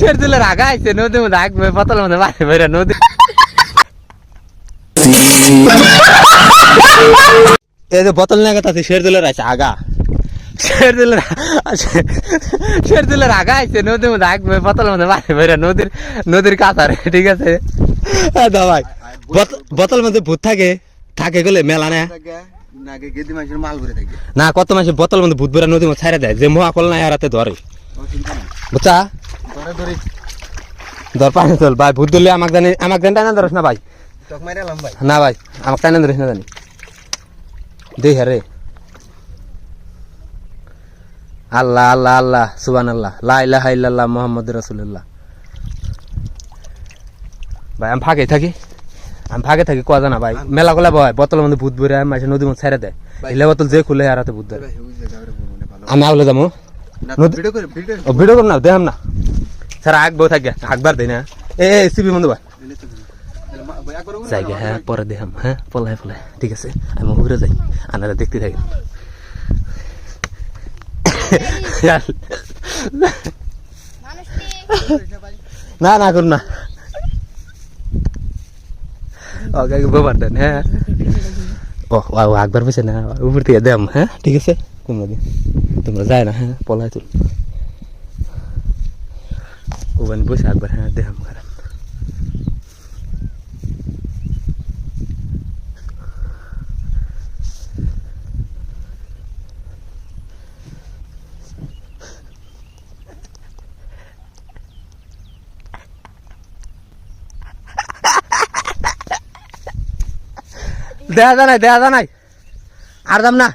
শের দিলে রাগা আইছে নদীর মধ্যে আগবে বোতলের মধ্যে বাইরে বাইরে নদী এই যে বোতল নিয়ে গেছে শের দিলে রাইছে আগা শের দিলে রাগা আইছে নদীর মধ্যে আগবে বোতলের মধ্যে বাইরে বাইরে নদীর কাতারে ঠিক আছে ভাই বোতল মধ্যে ভূত থাকে থাকে গেলে মেলা না না কত মাসে বোতল মধ্যে ভূত বেড়া নদীর মধ্যে ছাড়া দেয় যে মহাকল নাই হারাতে ধরে বুঝছা ধর পানি চল ভাই ভূত ধরলে আমাকে টাইনা ধরস না ভাই না ভাই আমাকে টাইনা ধরিস না জানি দেই হারে আল্লাহ আল্লাহ আল্লাহ সুবহানাল্লাহ লা ইলাহা ইল্লাল্লাহ মুহাম্মাদুর রাসূলুল্লাহ ভাই আমি ফাঁকে থাকি কোয়া জানা ভাই মেলা গোলা ভাই বোতলের মধ্যে ভূত ভরে মাসে নদীর মধ্যে ছেড়ে দেয় এলে বোতল যে খুলে আর হাতে ভূত ধরে আমি আউলে যাবো ভিডিও কর না দেখাম না স্যার আগবো থাকে আগবার দেয় না এ সিবি বন্ধু ভাই জায়গা হ্যাঁ পরে দেখাম হ্যাঁ পলায় ঠিক আছে আমি ঘুরে যাই আনারা দেখতে থাকি না না করুন না ওকে বাবার দেন হ্যাঁ ও একবার বসে না উপর থেকে দেম হ্যাঁ ঠিক আছে তোমরা যায় না হ্যাঁ পলায় তুল ওখানে বসে একবার হ্যাঁ দেখাম খারাপ দেয়া জানাই আর দাম না